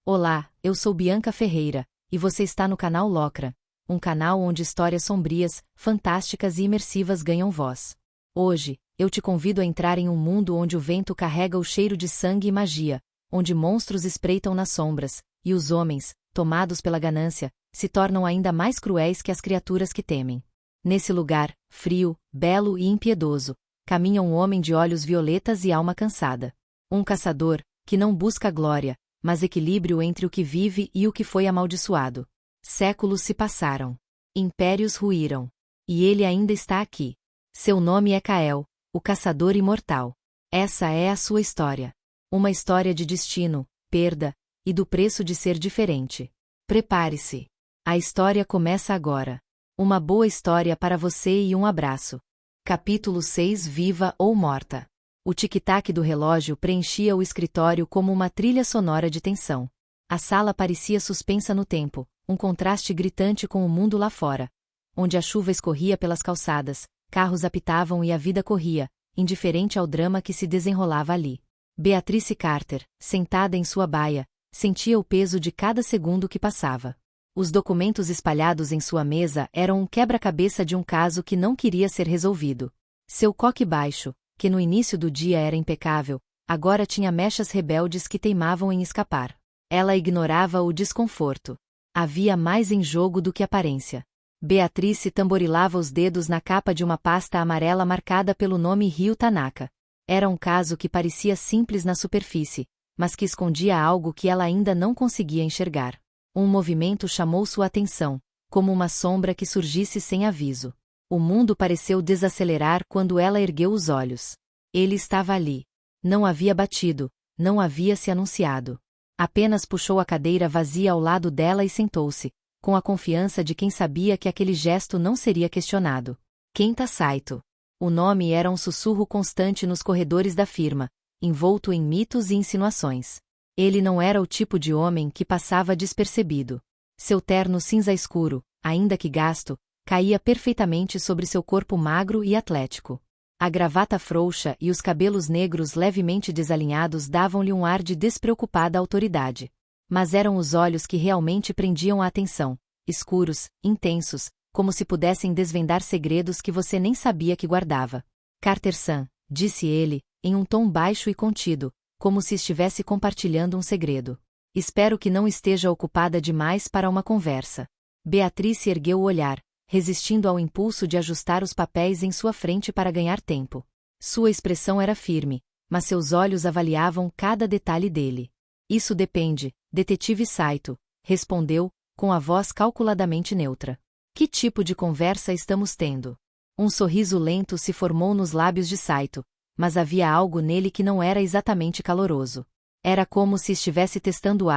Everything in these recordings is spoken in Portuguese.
Olá, eu sou Bianca Ferreira, e você está no canal Locra, um canal onde histórias sombrias, fantásticas e imersivas ganham voz. Hoje, eu te convido a entrar em um mundo onde o vento carrega o cheiro de sangue e magia, onde monstros espreitam nas sombras, e os homens, tomados pela ganância, se tornam ainda mais cruéis que as criaturas que temem. Nesse lugar, frio, belo e impiedoso, caminha um homem de olhos violetas e alma cansada. Um caçador, que não busca glória, mas equilíbrio entre o que vive e o que foi amaldiçoado. Séculos se passaram. Impérios ruíram. E ele ainda está aqui. Seu nome é Kael, o caçador imortal. Essa é a sua história. Uma história de destino, perda, e do preço de ser diferente. Prepare-se. A história começa agora. Uma boa história para você e um abraço. Capítulo 6 Viva ou Morta. O tic-tac do relógio preenchia o escritório como uma trilha sonora de tensão. A sala parecia suspensa no tempo, um contraste gritante com o mundo lá fora, onde a chuva escorria pelas calçadas, carros apitavam e a vida corria, indiferente ao drama que se desenrolava ali. Beatrice Carter, sentada em sua baia, sentia o peso de cada segundo que passava. Os documentos espalhados em sua mesa eram um quebra-cabeça de um caso que não queria ser resolvido. Seu coque baixo, que no início do dia era impecável, agora tinha mechas rebeldes que teimavam em escapar. Ela ignorava o desconforto. Havia mais em jogo do que aparência. Beatrice tamborilava os dedos na capa de uma pasta amarela marcada pelo nome Ryu Tanaka. Era um caso que parecia simples na superfície, mas que escondia algo que ela ainda não conseguia enxergar. Um movimento chamou sua atenção, como uma sombra que surgisse sem aviso. O mundo pareceu desacelerar quando ela ergueu os olhos. Ele estava ali. Não havia batido, não havia se anunciado. Apenas puxou a cadeira vazia ao lado dela e sentou-se, com a confiança de quem sabia que aquele gesto não seria questionado. Kenta Saito. O nome era um sussurro constante nos corredores da firma, envolto em mitos e insinuações. Ele não era o tipo de homem que passava despercebido. Seu terno cinza escuro, ainda que gasto, caía perfeitamente sobre seu corpo magro e atlético. A gravata frouxa e os cabelos negros levemente desalinhados davam-lhe um ar de despreocupada autoridade. Mas eram os olhos que realmente prendiam a atenção, escuros, intensos, como se pudessem desvendar segredos que você nem sabia que guardava. Carter-san, disse ele, em um tom baixo e contido, como se estivesse compartilhando um segredo. Espero que não esteja ocupada demais para uma conversa. Beatrice ergueu o olhar, resistindo ao impulso de ajustar os papéis em sua frente para ganhar tempo. Sua expressão era firme, mas seus olhos avaliavam cada detalhe dele. Isso depende, detetive Saito, respondeu, com a voz calculadamente neutra. Que tipo de conversa estamos tendo? Um sorriso lento se formou nos lábios de Saito, mas havia algo nele que não era exatamente caloroso. Era como se estivesse testando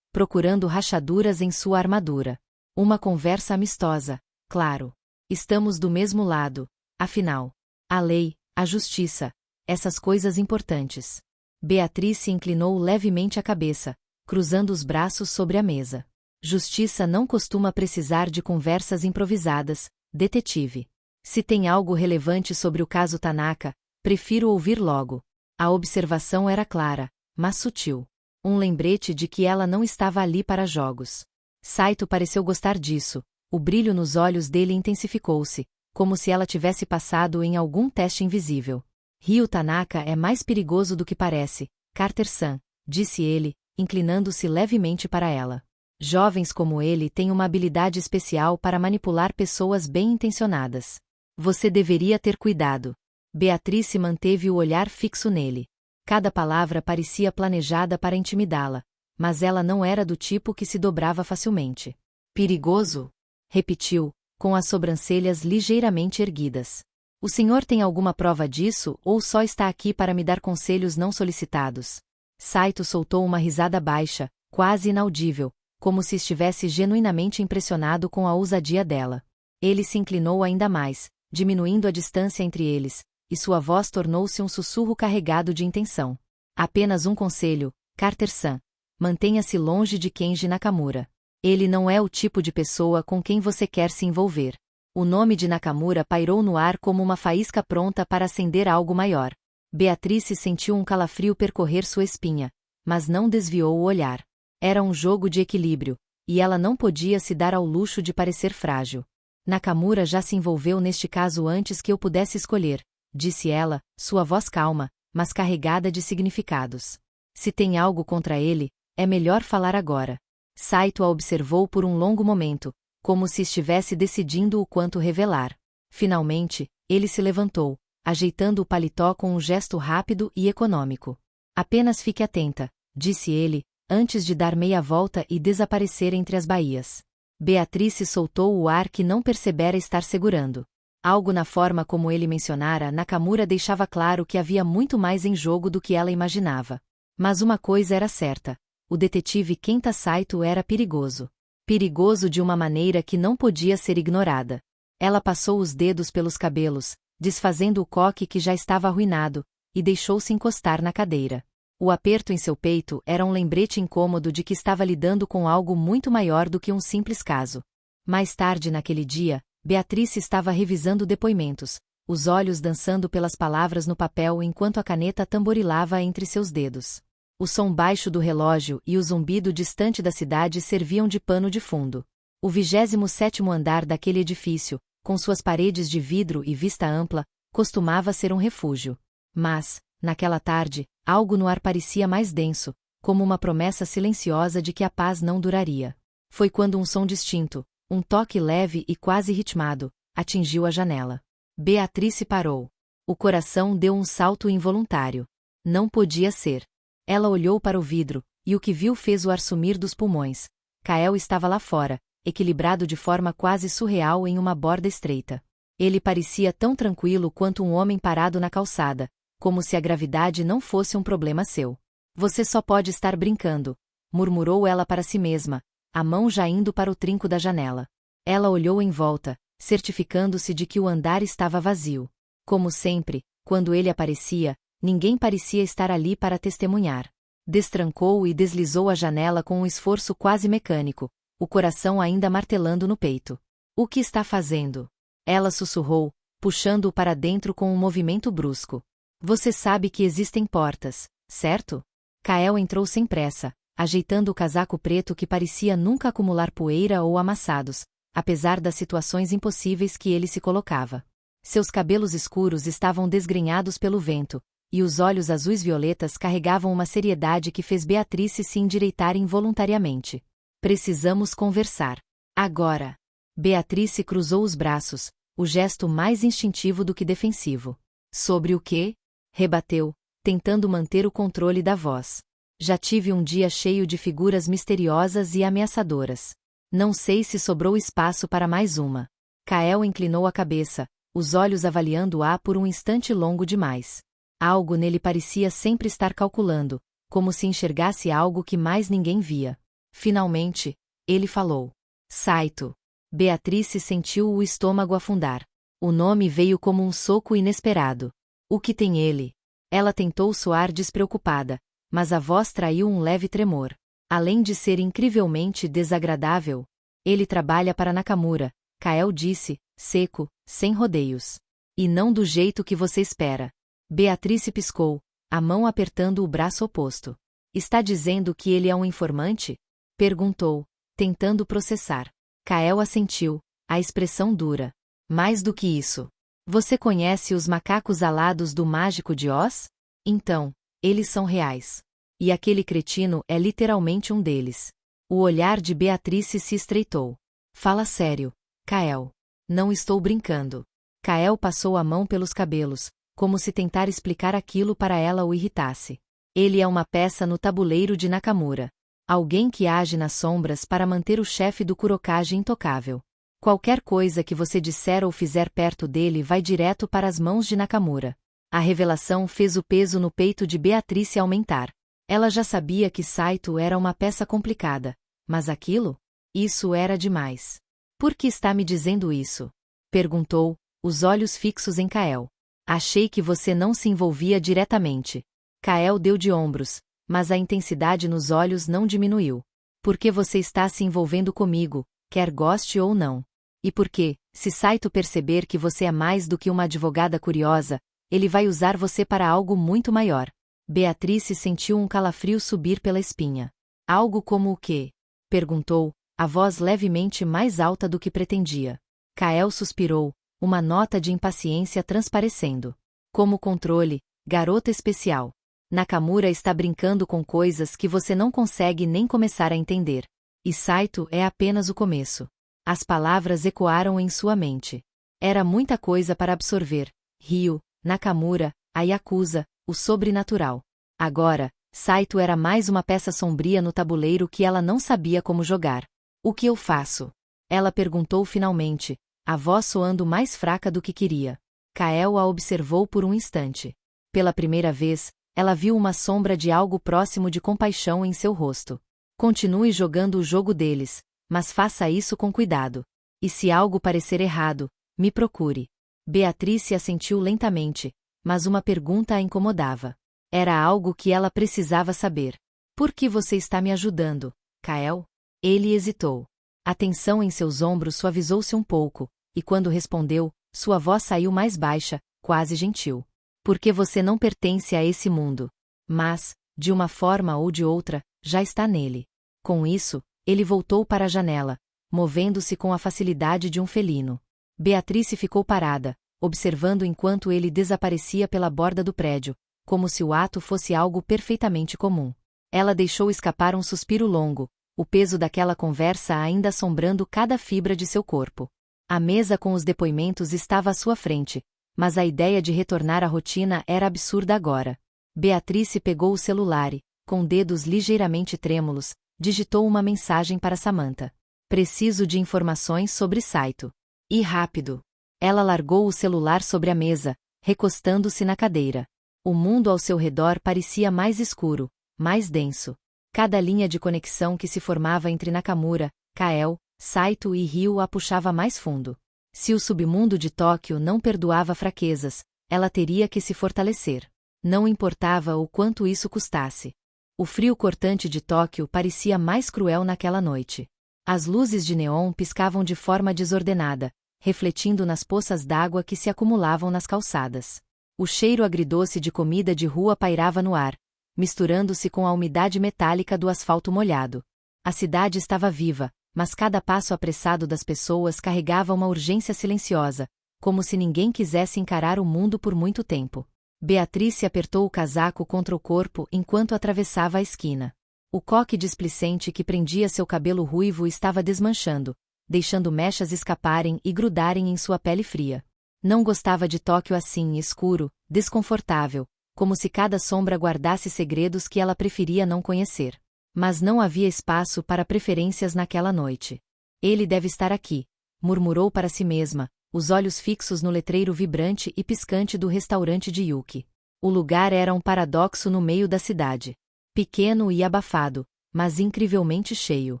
procurando rachaduras em sua armadura. Uma conversa amistosa. Claro. Estamos do mesmo lado, afinal. A lei, a justiça, essas coisas importantes. Beatrice inclinou levemente a cabeça, cruzando os braços sobre a mesa. Justiça não costuma precisar de conversas improvisadas, detetive. Se tem algo relevante sobre o caso Tanaka, prefiro ouvir logo. A observação era clara, mas sutil. Um lembrete de que ela não estava ali para jogos. Saito pareceu gostar disso. O brilho nos olhos dele intensificou-se, como se ela tivesse passado em algum teste invisível. Ryu Tanaka é mais perigoso do que parece, Carter-san, disse ele, inclinando-se levemente para ela. Jovens como ele têm uma habilidade especial para manipular pessoas bem-intencionadas. Você deveria ter cuidado. Beatrice manteve o olhar fixo nele. Cada palavra parecia planejada para intimidá-la, mas ela não era do tipo que se dobrava facilmente. Perigoso? Repetiu, com as sobrancelhas ligeiramente erguidas. O senhor tem alguma prova disso ou só está aqui para me dar conselhos não solicitados? Saito soltou uma risada baixa, quase inaudível, como se estivesse genuinamente impressionado com a ousadia dela. Ele se inclinou ainda mais, diminuindo a distância entre eles, e sua voz tornou-se um sussurro carregado de intenção. Apenas um conselho, Carter-san. Mantenha-se longe de Kenji Nakamura. Ele não é o tipo de pessoa com quem você quer se envolver. O nome de Nakamura pairou no ar como uma faísca pronta para acender algo maior. Beatrice sentiu um calafrio percorrer sua espinha, mas não desviou o olhar. Era um jogo de equilíbrio, e ela não podia se dar ao luxo de parecer frágil. Nakamura já se envolveu neste caso antes que eu pudesse escolher, disse ela, sua voz calma, mas carregada de significados. Se tem algo contra ele, é melhor falar agora. Saito a observou por um longo momento, como se estivesse decidindo o quanto revelar. Finalmente, ele se levantou, ajeitando o paletó com um gesto rápido e econômico. Apenas fique atenta, disse ele, antes de dar meia volta e desaparecer entre as baías. Beatrice soltou o ar que não percebera estar segurando. Algo na forma como ele mencionara Nakamura deixava claro que havia muito mais em jogo do que ela imaginava. Mas uma coisa era certa: o detetive Kenta Saito era perigoso. Perigoso de uma maneira que não podia ser ignorada. Ela passou os dedos pelos cabelos, desfazendo o coque que já estava arruinado, e deixou-se encostar na cadeira. O aperto em seu peito era um lembrete incômodo de que estava lidando com algo muito maior do que um simples caso. Mais tarde naquele dia, Beatrice estava revisando depoimentos, os olhos dançando pelas palavras no papel enquanto a caneta tamborilava entre seus dedos. O som baixo do relógio e o zumbido distante da cidade serviam de pano de fundo. O 27º andar daquele edifício, com suas paredes de vidro e vista ampla, costumava ser um refúgio. Mas, naquela tarde, algo no ar parecia mais denso, como uma promessa silenciosa de que a paz não duraria. Foi quando um som distinto, um toque leve e quase ritmado, atingiu a janela. Beatrice parou. O coração deu um salto involuntário. Não podia ser. Ela olhou para o vidro, e o que viu fez o ar sumir dos pulmões. Kael estava lá fora, equilibrado de forma quase surreal em uma borda estreita. Ele parecia tão tranquilo quanto um homem parado na calçada, como se a gravidade não fosse um problema seu. Você só pode estar brincando, murmurou ela para si mesma, a mão já indo para o trinco da janela. Ela olhou em volta, certificando-se de que o andar estava vazio. Como sempre, quando ele aparecia, ninguém parecia estar ali para testemunhar. Destrancou e deslizou a janela com um esforço quase mecânico, o coração ainda martelando no peito. O que está fazendo? Ela sussurrou, puxando-o para dentro com um movimento brusco. Você sabe que existem portas, certo? Kael entrou sem pressa, ajeitando o casaco preto que parecia nunca acumular poeira ou amassados, apesar das situações impossíveis que ele se colocava. Seus cabelos escuros estavam desgrenhados pelo vento, e os olhos azuis-violetas carregavam uma seriedade que fez Beatrice se endireitar involuntariamente. Precisamos conversar. Agora. Beatrice cruzou os braços, o gesto mais instintivo do que defensivo. Sobre o quê? Rebateu, tentando manter o controle da voz. Já tive um dia cheio de figuras misteriosas e ameaçadoras. Não sei se sobrou espaço para mais uma. Kael inclinou a cabeça, os olhos avaliando-a por um instante longo demais. Algo nele parecia sempre estar calculando, como se enxergasse algo que mais ninguém via. Finalmente, ele falou. Saito. Beatrice sentiu o estômago afundar. O nome veio como um soco inesperado. O que tem ele? Ela tentou soar despreocupada, mas a voz traiu um leve tremor. Além de ser incrivelmente desagradável, ele trabalha para Nakamura, Kael disse, seco, sem rodeios. E não do jeito que você espera. Beatrice piscou, a mão apertando o braço oposto. Está dizendo que ele é um informante? Perguntou, tentando processar. Kael assentiu, a expressão dura. Mais do que isso. Você conhece os macacos alados do Mágico de Oz? Então, eles são reais. E aquele cretino é literalmente um deles. O olhar de Beatrice se estreitou. Fala sério, Kael. Não estou brincando. Kael passou a mão pelos cabelos, como se tentar explicar aquilo para ela o irritasse. Ele é uma peça no tabuleiro de Nakamura. Alguém que age nas sombras para manter o chefe do Kurokawa intocável. Qualquer coisa que você disser ou fizer perto dele vai direto para as mãos de Nakamura. A revelação fez o peso no peito de Beatrice aumentar. Ela já sabia que Saito era uma peça complicada, mas aquilo? Isso era demais. Por que está me dizendo isso? Perguntou, os olhos fixos em Kael. Achei que você não se envolvia diretamente. Kael deu de ombros, mas a intensidade nos olhos não diminuiu. Por que você está se envolvendo comigo, quer goste ou não? E por que, se Saito perceber que você é mais do que uma advogada curiosa, ele vai usar você para algo muito maior? Beatrice sentiu um calafrio subir pela espinha. Algo como o quê? Perguntou, a voz levemente mais alta do que pretendia. Kael suspirou, uma nota de impaciência transparecendo. Como controle, garota especial. Nakamura está brincando com coisas que você não consegue nem começar a entender. E Saito é apenas o começo. As palavras ecoaram em sua mente. Era muita coisa para absorver. Ryo, Nakamura, a Yakuza, o sobrenatural. Agora, Saito era mais uma peça sombria no tabuleiro que ela não sabia como jogar. O que eu faço? Ela perguntou finalmente, a voz soando mais fraca do que queria. Kael a observou por um instante. Pela primeira vez, ela viu uma sombra de algo próximo de compaixão em seu rosto. Continue jogando o jogo deles, mas faça isso com cuidado. E se algo parecer errado, me procure. Beatrice assentiu lentamente, mas uma pergunta a incomodava. Era algo que ela precisava saber. Por que você está me ajudando, Kael? Ele hesitou. A tensão em seus ombros suavizou-se um pouco, e quando respondeu, sua voz saiu mais baixa, quase gentil. Porque você não pertence a esse mundo. Mas, de uma forma ou de outra, já está nele. Com isso, ele voltou para a janela, movendo-se com a facilidade de um felino. Beatrice ficou parada, observando enquanto ele desaparecia pela borda do prédio, como se o ato fosse algo perfeitamente comum. Ela deixou escapar um suspiro longo, o peso daquela conversa ainda assombrando cada fibra de seu corpo. A mesa com os depoimentos estava à sua frente, mas a ideia de retornar à rotina era absurda agora. Beatrice pegou o celular e, com dedos ligeiramente trêmulos, digitou uma mensagem para Samantha. Preciso de informações sobre Saito. E rápido. Ela largou o celular sobre a mesa, recostando-se na cadeira. O mundo ao seu redor parecia mais escuro, mais denso. Cada linha de conexão que se formava entre Nakamura, Kael, Saito e Ryo a puxava mais fundo. Se o submundo de Tóquio não perdoava fraquezas, ela teria que se fortalecer. Não importava o quanto isso custasse. O frio cortante de Tóquio parecia mais cruel naquela noite. As luzes de neon piscavam de forma desordenada, refletindo nas poças d'água que se acumulavam nas calçadas. O cheiro agridoce de comida de rua pairava no ar, misturando-se com a umidade metálica do asfalto molhado. A cidade estava viva, mas cada passo apressado das pessoas carregava uma urgência silenciosa, como se ninguém quisesse encarar o mundo por muito tempo. Beatrice apertou o casaco contra o corpo enquanto atravessava a esquina. O coque displicente que prendia seu cabelo ruivo estava desmanchando, deixando mechas escaparem e grudarem em sua pele fria. Não gostava de Tóquio assim, escuro, desconfortável, como se cada sombra guardasse segredos que ela preferia não conhecer. Mas não havia espaço para preferências naquela noite. Ele deve estar aqui, murmurou para si mesma, os olhos fixos no letreiro vibrante e piscante do restaurante de Yuki. O lugar era um paradoxo no meio da cidade. Pequeno e abafado, mas incrivelmente cheio.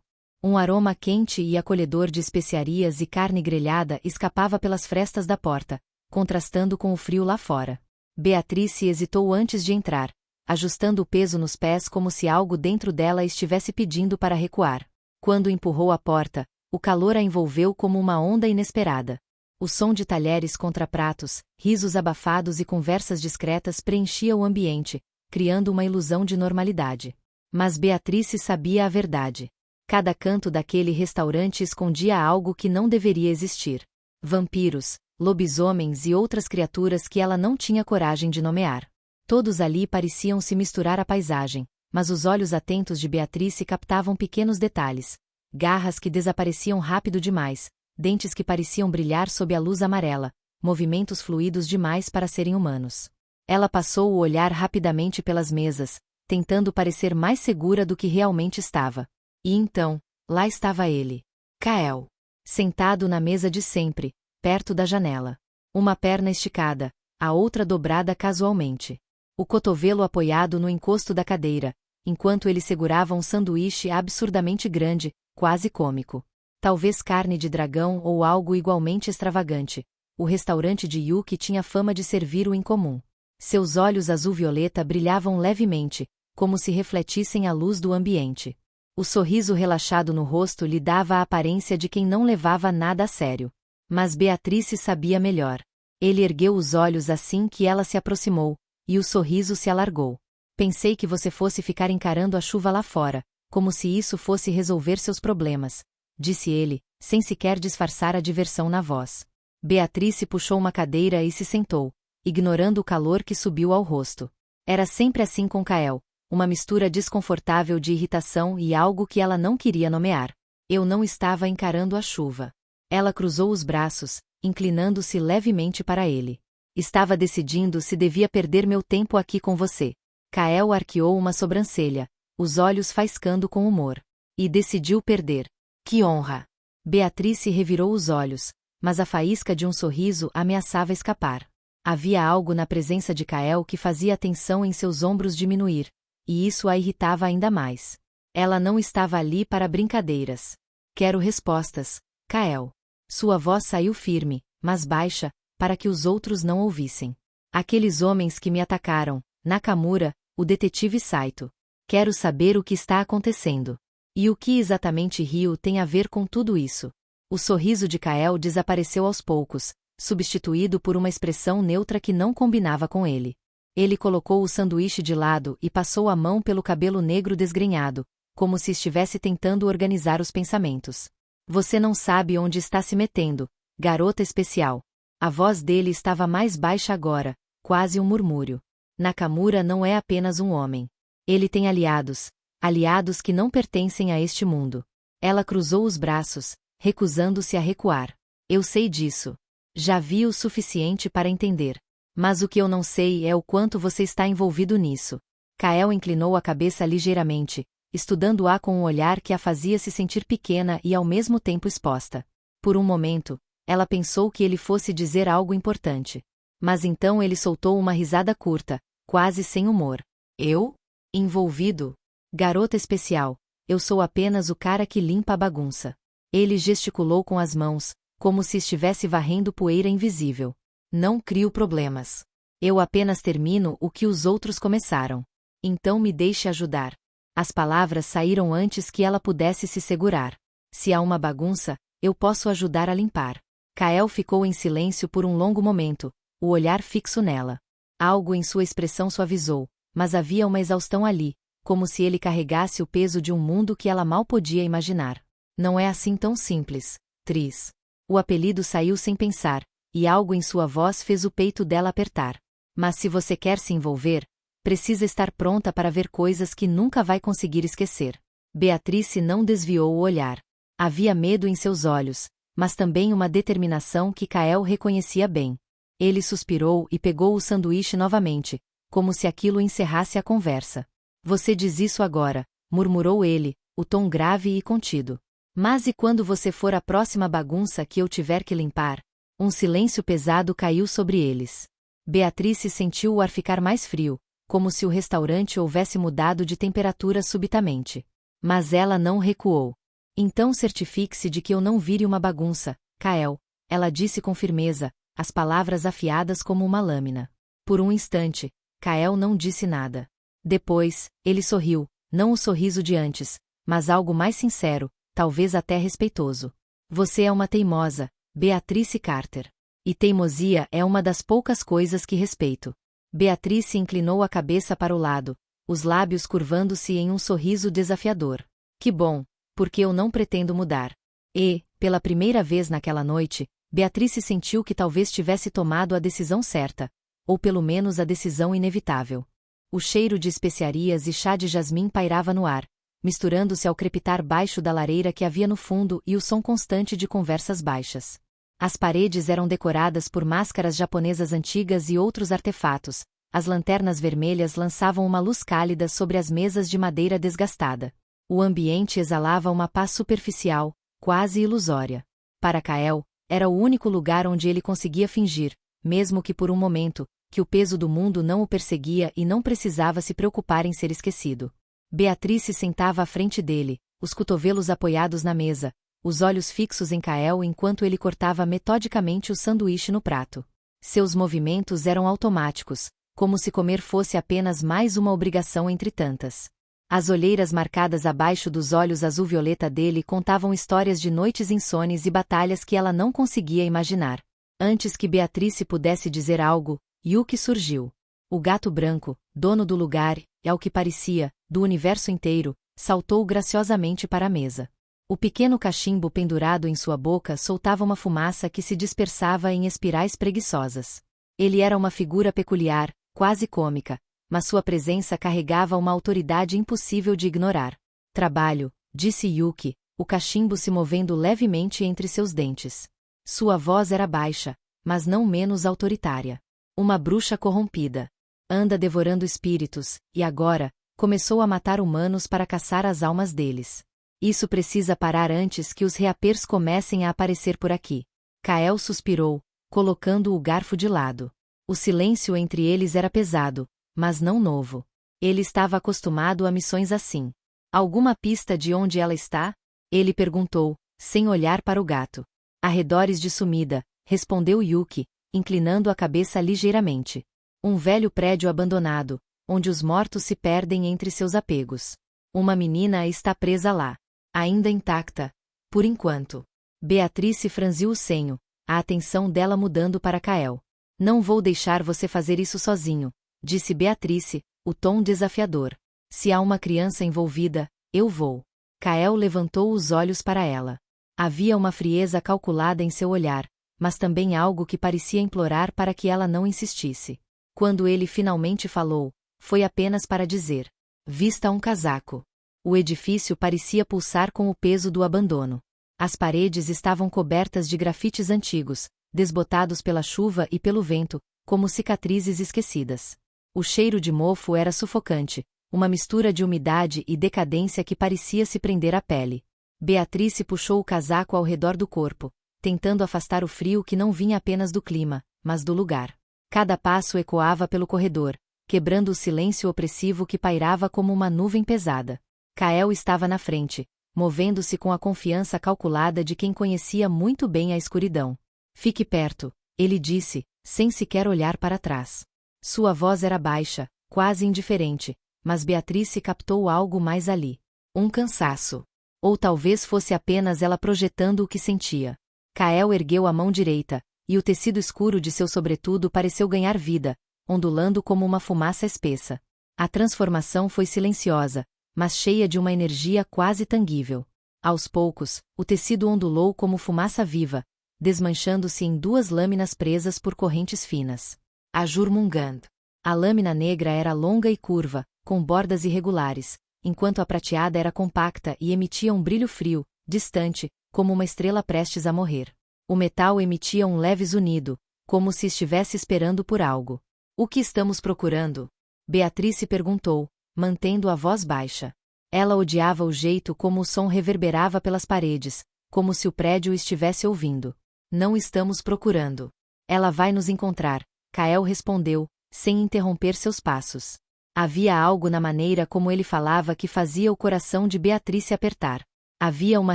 Um aroma quente e acolhedor de especiarias e carne grelhada escapava pelas frestas da porta, contrastando com o frio lá fora. Beatrice hesitou antes de entrar, ajustando o peso nos pés como se algo dentro dela estivesse pedindo para recuar. Quando empurrou a porta, o calor a envolveu como uma onda inesperada. O som de talheres contra pratos, risos abafados e conversas discretas preenchia o ambiente, criando uma ilusão de normalidade. Mas Beatrice sabia a verdade. Cada canto daquele restaurante escondia algo que não deveria existir. Vampiros, lobisomens e outras criaturas que ela não tinha coragem de nomear. Todos ali pareciam se misturar à paisagem, mas os olhos atentos de Beatrice captavam pequenos detalhes. Garras que desapareciam rápido demais, dentes que pareciam brilhar sob a luz amarela, movimentos fluidos demais para serem humanos. Ela passou o olhar rapidamente pelas mesas, tentando parecer mais segura do que realmente estava. E então, lá estava ele. Kael. Sentado na mesa de sempre, perto da janela. Uma perna esticada, a outra dobrada casualmente. O cotovelo apoiado no encosto da cadeira, enquanto ele segurava um sanduíche absurdamente grande, quase cômico. Talvez carne de dragão ou algo igualmente extravagante. O restaurante de Yuki tinha fama de servir o incomum. Seus olhos azul-violeta brilhavam levemente, como se refletissem a luz do ambiente. O sorriso relaxado no rosto lhe dava a aparência de quem não levava nada a sério. Mas Beatrice sabia melhor. Ele ergueu os olhos assim que ela se aproximou, e o sorriso se alargou. Pensei que você fosse ficar encarando a chuva lá fora, como se isso fosse resolver seus problemas, disse ele, sem sequer disfarçar a diversão na voz. Beatrice puxou uma cadeira e se sentou, ignorando o calor que subiu ao rosto. Era sempre assim com Kael, uma mistura desconfortável de irritação e algo que ela não queria nomear. Eu não estava encarando a chuva. Ela cruzou os braços, inclinando-se levemente para ele. Estava decidindo se devia perder meu tempo aqui com você. Kael arqueou uma sobrancelha, os olhos faiscando com humor. E decidiu perder. Que honra! Beatrice revirou os olhos, mas a faísca de um sorriso ameaçava escapar. Havia algo na presença de Kael que fazia a tensão em seus ombros diminuir, e isso a irritava ainda mais. Ela não estava ali para brincadeiras. Quero respostas, Kael. Sua voz saiu firme, mas baixa, para que os outros não ouvissem. Aqueles homens que me atacaram, Nakamura, o detetive Saito. Quero saber o que está acontecendo. E o que exatamente Ryo tem a ver com tudo isso? O sorriso de Kael desapareceu aos poucos, substituído por uma expressão neutra que não combinava com ele. Ele colocou o sanduíche de lado e passou a mão pelo cabelo negro desgrenhado, como se estivesse tentando organizar os pensamentos. Você não sabe onde está se metendo, garota especial. A voz dele estava mais baixa agora, quase um murmúrio. Nakamura não é apenas um homem. Ele tem aliados que não pertencem a este mundo. Ela cruzou os braços, recusando-se a recuar. Eu sei disso. Já vi o suficiente para entender. Mas o que eu não sei é o quanto você está envolvido nisso. Kael inclinou a cabeça ligeiramente, estudando-a com um olhar que a fazia se sentir pequena e ao mesmo tempo exposta. Por um momento, ela pensou que ele fosse dizer algo importante. Mas então ele soltou uma risada curta, quase sem humor. Eu? Envolvido? Garota especial, eu sou apenas o cara que limpa a bagunça. Ele gesticulou com as mãos, como se estivesse varrendo poeira invisível. Não crio problemas. Eu apenas termino o que os outros começaram. Então me deixe ajudar. As palavras saíram antes que ela pudesse se segurar. Se há uma bagunça, eu posso ajudar a limpar. Kael ficou em silêncio por um longo momento, o olhar fixo nela. Algo em sua expressão suavizou, mas havia uma exaustão ali, como se ele carregasse o peso de um mundo que ela mal podia imaginar. Não é assim tão simples, Tris. O apelido saiu sem pensar, e algo em sua voz fez o peito dela apertar. Mas se você quer se envolver, precisa estar pronta para ver coisas que nunca vai conseguir esquecer. Beatrice não desviou o olhar. Havia medo em seus olhos, mas também uma determinação que Kael reconhecia bem. Ele suspirou e pegou o sanduíche novamente, como se aquilo encerrasse a conversa. Você diz isso agora, murmurou ele, o tom grave e contido. Mas e quando você for a próxima bagunça que eu tiver que limpar? Um silêncio pesado caiu sobre eles. Beatrice sentiu o ar ficar mais frio, como se o restaurante houvesse mudado de temperatura subitamente. Mas ela não recuou. Então certifique-se de que eu não vire uma bagunça, Kael, ela disse com firmeza, as palavras afiadas como uma lâmina. Por um instante, Kael não disse nada. Depois, ele sorriu, não o sorriso de antes, mas algo mais sincero, talvez até respeitoso. Você é uma teimosa, Beatrice Carter. E teimosia é uma das poucas coisas que respeito. Beatrice inclinou a cabeça para o lado, os lábios curvando-se em um sorriso desafiador. Que bom, porque eu não pretendo mudar. E, pela primeira vez naquela noite, Beatrice sentiu que talvez tivesse tomado a decisão certa, ou pelo menos a decisão inevitável. O cheiro de especiarias e chá de jasmim pairava no ar, misturando-se ao crepitar baixo da lareira que havia no fundo e o som constante de conversas baixas. As paredes eram decoradas por máscaras japonesas antigas e outros artefatos, as lanternas vermelhas lançavam uma luz cálida sobre as mesas de madeira desgastada. O ambiente exalava uma paz superficial, quase ilusória. Para Kael, era o único lugar onde ele conseguia fingir, mesmo que por um momento, que o peso do mundo não o perseguia e não precisava se preocupar em ser esquecido. Beatrice sentava à frente dele, os cotovelos apoiados na mesa, os olhos fixos em Kael enquanto ele cortava metodicamente o sanduíche no prato. Seus movimentos eram automáticos, como se comer fosse apenas mais uma obrigação entre tantas. As olheiras marcadas abaixo dos olhos azul-violeta dele contavam histórias de noites insones e batalhas que ela não conseguia imaginar. Antes que Beatrice pudesse dizer algo, Yuki surgiu. O gato branco, dono do lugar, e ao que parecia, do universo inteiro, saltou graciosamente para a mesa. O pequeno cachimbo pendurado em sua boca soltava uma fumaça que se dispersava em espirais preguiçosas. Ele era uma figura peculiar, quase cômica, mas sua presença carregava uma autoridade impossível de ignorar. Trabalho, disse Yuki, o cachimbo se movendo levemente entre seus dentes. Sua voz era baixa, mas não menos autoritária. Uma bruxa corrompida. Anda devorando espíritos, e agora, começou a matar humanos para caçar as almas deles. Isso precisa parar antes que os reapers comecem a aparecer por aqui. Kael suspirou, colocando o garfo de lado. O silêncio entre eles era pesado, mas não novo. Ele estava acostumado a missões assim. Alguma pista de onde ela está? Ele perguntou, sem olhar para o gato. Arredores de sumida, respondeu Yuki, inclinando a cabeça ligeiramente. Um velho prédio abandonado, onde os mortos se perdem entre seus apegos. Uma menina está presa lá. Ainda intacta, por enquanto. Beatrice franziu o senho, a atenção dela mudando para Kael. Não vou deixar você fazer isso sozinho, disse Beatrice, o tom desafiador. Se há uma criança envolvida, eu vou. Kael levantou os olhos para ela. Havia uma frieza calculada em seu olhar, mas também algo que parecia implorar para que ela não insistisse. Quando ele finalmente falou, foi apenas para dizer: vista um casaco. O edifício parecia pulsar com o peso do abandono. As paredes estavam cobertas de grafites antigos, desbotados pela chuva e pelo vento, como cicatrizes esquecidas. O cheiro de mofo era sufocante, uma mistura de umidade e decadência que parecia se prender à pele. Beatrice puxou o casaco ao redor do corpo, tentando afastar o frio que não vinha apenas do clima, mas do lugar. Cada passo ecoava pelo corredor, quebrando o silêncio opressivo que pairava como uma nuvem pesada. Kael estava na frente, movendo-se com a confiança calculada de quem conhecia muito bem a escuridão. Fique perto, ele disse, sem sequer olhar para trás. Sua voz era baixa, quase indiferente, mas Beatrice captou algo mais ali. Um cansaço. Ou talvez fosse apenas ela projetando o que sentia. Kael ergueu a mão direita, e o tecido escuro de seu sobretudo pareceu ganhar vida, ondulando como uma fumaça espessa. A transformação foi silenciosa, mas cheia de uma energia quase tangível. Aos poucos, o tecido ondulou como fumaça viva, desmanchando-se em duas lâminas presas por correntes finas. A Jurmungand. A lâmina negra era longa e curva, com bordas irregulares, enquanto a prateada era compacta e emitia um brilho frio, distante, como uma estrela prestes a morrer. O metal emitia um leve zunido, como se estivesse esperando por algo. O que estamos procurando? Beatrice perguntou, mantendo a voz baixa. Ela odiava o jeito como o som reverberava pelas paredes, como se o prédio estivesse ouvindo. Não estamos procurando. Ela vai nos encontrar, Kael respondeu, sem interromper seus passos. Havia algo na maneira como ele falava que fazia o coração de Beatrice apertar. Havia uma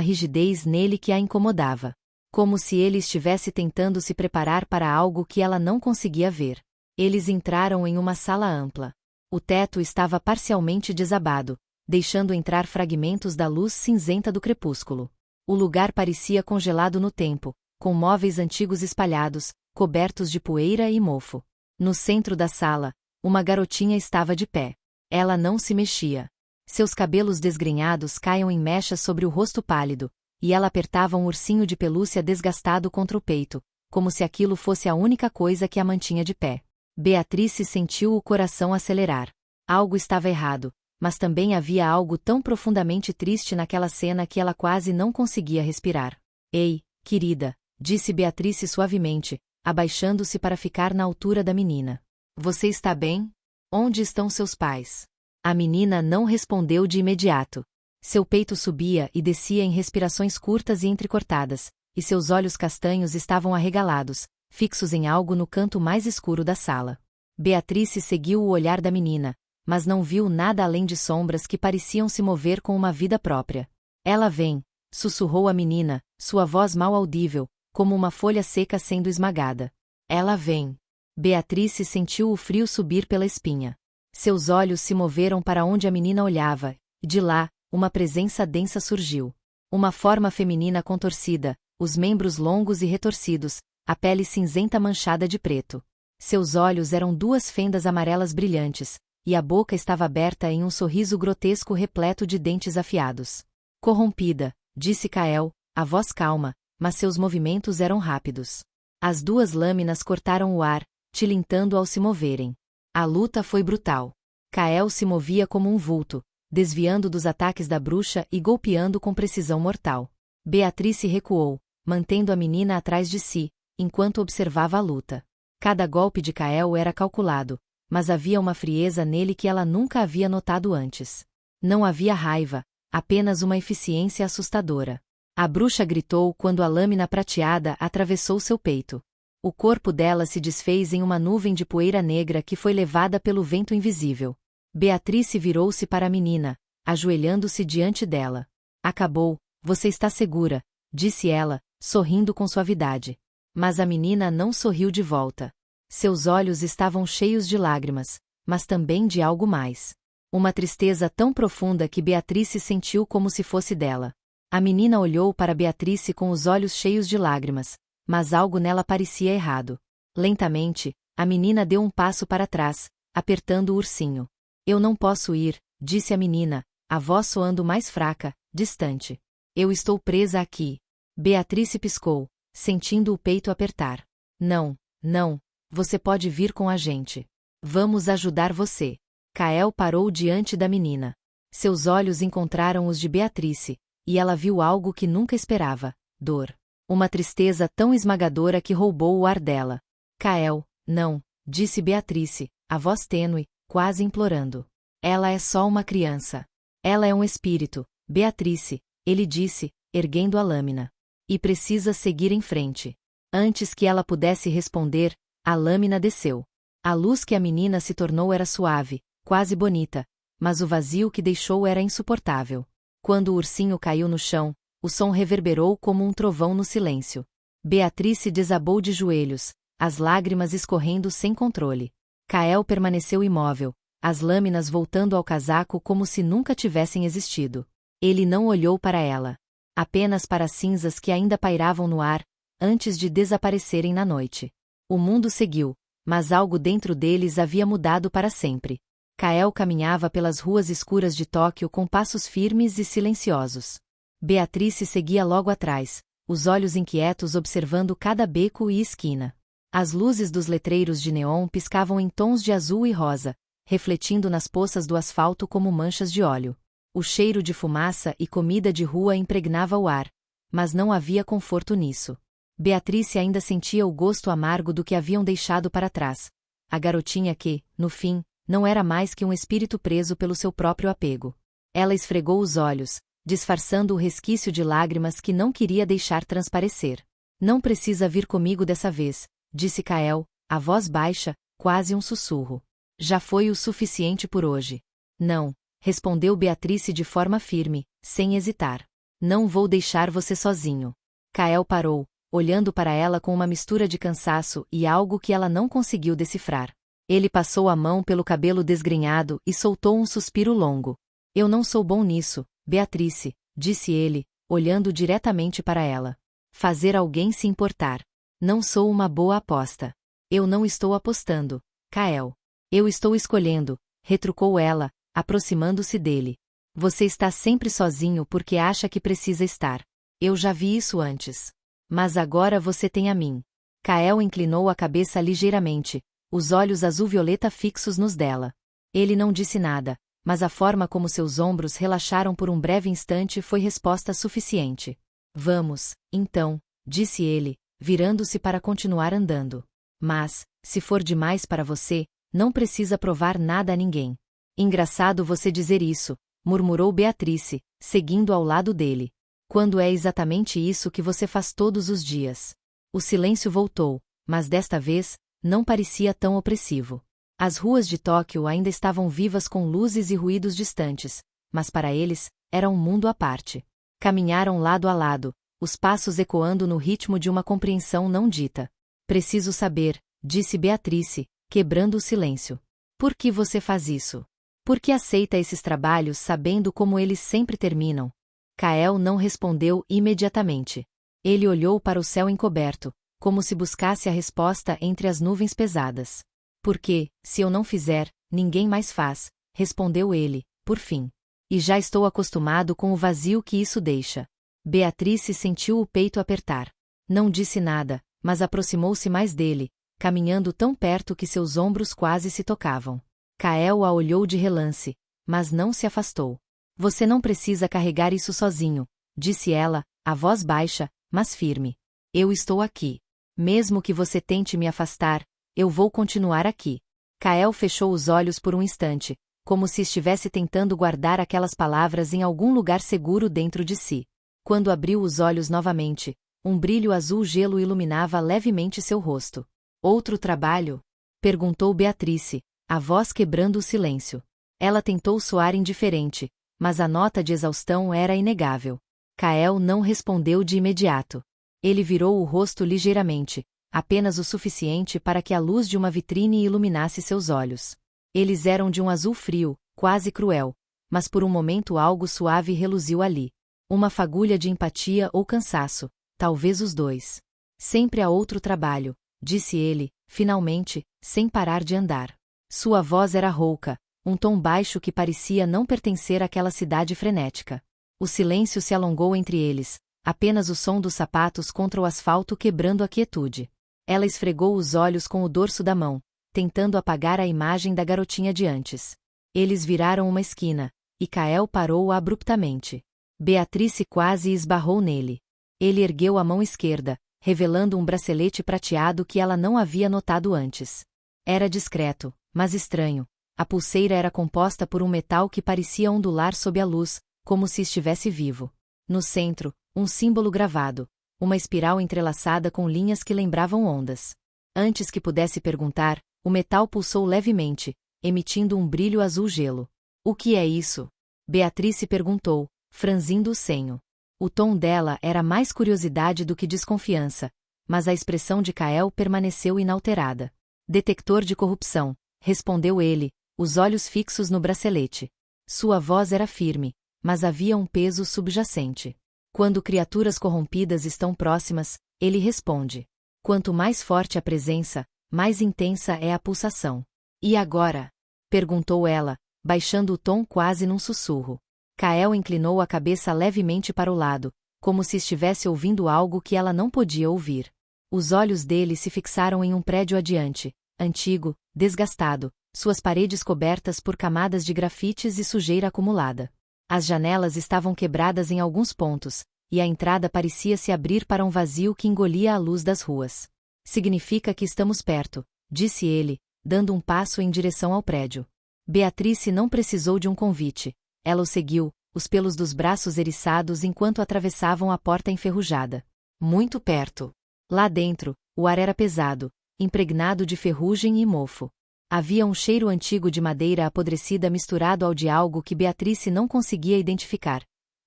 rigidez nele que a incomodava. Como se ele estivesse tentando se preparar para algo que ela não conseguia ver. Eles entraram em uma sala ampla. O teto estava parcialmente desabado, deixando entrar fragmentos da luz cinzenta do crepúsculo. O lugar parecia congelado no tempo, com móveis antigos espalhados, cobertos de poeira e mofo. No centro da sala, uma garotinha estava de pé. Ela não se mexia. Seus cabelos desgrenhados caíam em mechas sobre o rosto pálido, e ela apertava um ursinho de pelúcia desgastado contra o peito, como se aquilo fosse a única coisa que a mantinha de pé. Beatrice sentiu o coração acelerar. Algo estava errado, mas também havia algo tão profundamente triste naquela cena que ela quase não conseguia respirar. Ei, querida, disse Beatrice suavemente, abaixando-se para ficar na altura da menina. Você está bem? Onde estão seus pais? A menina não respondeu de imediato. Seu peito subia e descia em respirações curtas e entrecortadas, e seus olhos castanhos estavam arregalados, fixos em algo no canto mais escuro da sala. Beatrice seguiu o olhar da menina, mas não viu nada além de sombras que pareciam se mover com uma vida própria. Ela vem, sussurrou a menina, sua voz mal audível, como uma folha seca sendo esmagada. Ela vem. Beatrice sentiu o frio subir pela espinha. Seus olhos se moveram para onde a menina olhava, e de lá, uma presença densa surgiu. Uma forma feminina contorcida, os membros longos e retorcidos, a pele cinzenta manchada de preto. Seus olhos eram duas fendas amarelas brilhantes, e a boca estava aberta em um sorriso grotesco repleto de dentes afiados. Corrompida, disse Kael, a voz calma, mas seus movimentos eram rápidos. As duas lâminas cortaram o ar, tilintando ao se moverem. A luta foi brutal. Kael se movia como um vulto, desviando dos ataques da bruxa e golpeando com precisão mortal. Beatrice recuou, mantendo a menina atrás de si, enquanto observava a luta. Cada golpe de Kael era calculado, mas havia uma frieza nele que ela nunca havia notado antes. Não havia raiva, apenas uma eficiência assustadora. A bruxa gritou quando a lâmina prateada atravessou seu peito. O corpo dela se desfez em uma nuvem de poeira negra que foi levada pelo vento invisível. Beatrice virou-se para a menina, ajoelhando-se diante dela. Acabou, você está segura, disse ela, sorrindo com suavidade. Mas a menina não sorriu de volta. Seus olhos estavam cheios de lágrimas, mas também de algo mais. Uma tristeza tão profunda que Beatrice sentiu como se fosse dela. A menina olhou para Beatrice com os olhos cheios de lágrimas, mas algo nela parecia errado. Lentamente, a menina deu um passo para trás, apertando o ursinho. Eu não posso ir, disse a menina, a voz soando mais fraca, distante. Eu estou presa aqui. Beatrice piscou, sentindo o peito apertar. Não, não, você pode vir com a gente. Vamos ajudar você. Kael parou diante da menina. Seus olhos encontraram os de Beatrice, e ela viu algo que nunca esperava: dor. Uma tristeza tão esmagadora que roubou o ar dela. Kael, não, disse Beatrice, a voz tênue, quase implorando. Ela é só uma criança. Ela é um espírito, Beatrice, ele disse, erguendo a lâmina. E precisa seguir em frente. Antes que ela pudesse responder, a lâmina desceu. A luz que a menina se tornou era suave, quase bonita, mas o vazio que deixou era insuportável. Quando o ursinho caiu no chão, o som reverberou como um trovão no silêncio. Beatrice desabou de joelhos, as lágrimas escorrendo sem controle. Kael permaneceu imóvel, as lâminas voltando ao casaco como se nunca tivessem existido. Ele não olhou para ela. Apenas para as cinzas que ainda pairavam no ar, antes de desaparecerem na noite. O mundo seguiu, mas algo dentro deles havia mudado para sempre. Kael caminhava pelas ruas escuras de Tóquio com passos firmes e silenciosos. Beatrice seguia logo atrás, os olhos inquietos observando cada beco e esquina. As luzes dos letreiros de neon piscavam em tons de azul e rosa, refletindo nas poças do asfalto como manchas de óleo. O cheiro de fumaça e comida de rua impregnava o ar, mas não havia conforto nisso. Beatrice ainda sentia o gosto amargo do que haviam deixado para trás. A garotinha que, no fim, não era mais que um espírito preso pelo seu próprio apego. Ela esfregou os olhos, disfarçando o resquício de lágrimas que não queria deixar transparecer. Não precisa vir comigo dessa vez, disse Kael, a voz baixa, quase um sussurro. Já foi o suficiente por hoje. Não, respondeu Beatrice de forma firme, sem hesitar. Não vou deixar você sozinho. Kael parou, olhando para ela com uma mistura de cansaço e algo que ela não conseguiu decifrar. Ele passou a mão pelo cabelo desgrenhado e soltou um suspiro longo. Eu não sou bom nisso, Beatrice, disse ele, olhando diretamente para ela. Fazer alguém se importar. Não sou uma boa aposta. Eu não estou apostando, Kael. Eu estou escolhendo, retrucou ela, aproximando-se dele. Você está sempre sozinho porque acha que precisa estar. Eu já vi isso antes. Mas agora você tem a mim. Kael inclinou a cabeça ligeiramente, os olhos azul-violeta fixos nos dela. Ele não disse nada, mas a forma como seus ombros relaxaram por um breve instante foi resposta suficiente. Vamos, então, disse ele, virando-se para continuar andando. Mas, se for demais para você, não precisa provar nada a ninguém. Engraçado você dizer isso, murmurou Beatrice, seguindo ao lado dele. Quando é exatamente isso que você faz todos os dias. O silêncio voltou, mas desta vez, não parecia tão opressivo. As ruas de Tóquio ainda estavam vivas com luzes e ruídos distantes, mas para eles, era um mundo à parte. Caminharam lado a lado, os passos ecoando no ritmo de uma compreensão não dita. Preciso saber, disse Beatrice, quebrando o silêncio. Por que você faz isso? Por que aceita esses trabalhos sabendo como eles sempre terminam? Kael não respondeu imediatamente. Ele olhou para o céu encoberto, como se buscasse a resposta entre as nuvens pesadas. Porque, se eu não fizer, ninguém mais faz, respondeu ele, por fim. E já estou acostumado com o vazio que isso deixa. Beatrice sentiu o peito apertar. Não disse nada, mas aproximou-se mais dele, caminhando tão perto que seus ombros quase se tocavam. Kael a olhou de relance, mas não se afastou. Você não precisa carregar isso sozinho, disse ela, a voz baixa, mas firme. Eu estou aqui. Mesmo que você tente me afastar, eu vou continuar aqui. Kael fechou os olhos por um instante, como se estivesse tentando guardar aquelas palavras em algum lugar seguro dentro de si. Quando abriu os olhos novamente, um brilho azul gelo iluminava levemente seu rosto. Outro trabalho? Perguntou Beatrice, a voz quebrando o silêncio. Ela tentou soar indiferente, mas a nota de exaustão era inegável. Kael não respondeu de imediato. Ele virou o rosto ligeiramente, apenas o suficiente para que a luz de uma vitrine iluminasse seus olhos. Eles eram de um azul frio, quase cruel, mas por um momento algo suave reluziu ali. Uma fagulha de empatia ou cansaço, talvez os dois. Sempre há outro trabalho, disse ele, finalmente, sem parar de andar. Sua voz era rouca, um tom baixo que parecia não pertencer àquela cidade frenética. O silêncio se alongou entre eles, apenas o som dos sapatos contra o asfalto quebrando a quietude. Ela esfregou os olhos com o dorso da mão, tentando apagar a imagem da garotinha de antes. Eles viraram uma esquina, e Kael parou abruptamente. Beatrice quase esbarrou nele. Ele ergueu a mão esquerda, revelando um bracelete prateado que ela não havia notado antes. Era discreto, mas estranho. A pulseira era composta por um metal que parecia ondular sob a luz, como se estivesse vivo. No centro, um símbolo gravado, uma espiral entrelaçada com linhas que lembravam ondas. Antes que pudesse perguntar, o metal pulsou levemente, emitindo um brilho azul gelo. O que é isso? Beatrice perguntou, franzindo o senho. O tom dela era mais curiosidade do que desconfiança, mas a expressão de Kael permaneceu inalterada. Detector de corrupção, respondeu ele, os olhos fixos no bracelete. Sua voz era firme, mas havia um peso subjacente. Quando criaturas corrompidas estão próximas, ele responde. Quanto mais forte a presença, mais intensa é a pulsação. E agora? Perguntou ela, baixando o tom quase num sussurro. Kael inclinou a cabeça levemente para o lado, como se estivesse ouvindo algo que ela não podia ouvir. Os olhos dele se fixaram em um prédio adiante, antigo, desgastado, suas paredes cobertas por camadas de grafites e sujeira acumulada. As janelas estavam quebradas em alguns pontos, e a entrada parecia se abrir para um vazio que engolia a luz das ruas. Significa que estamos perto, disse ele, dando um passo em direção ao prédio. Beatrice não precisou de um convite. Ela o seguiu, os pelos dos braços eriçados enquanto atravessavam a porta enferrujada. Muito perto. Lá dentro, o ar era pesado, impregnado de ferrugem e mofo. Havia um cheiro antigo de madeira apodrecida misturado ao de algo que Beatrice não conseguia identificar.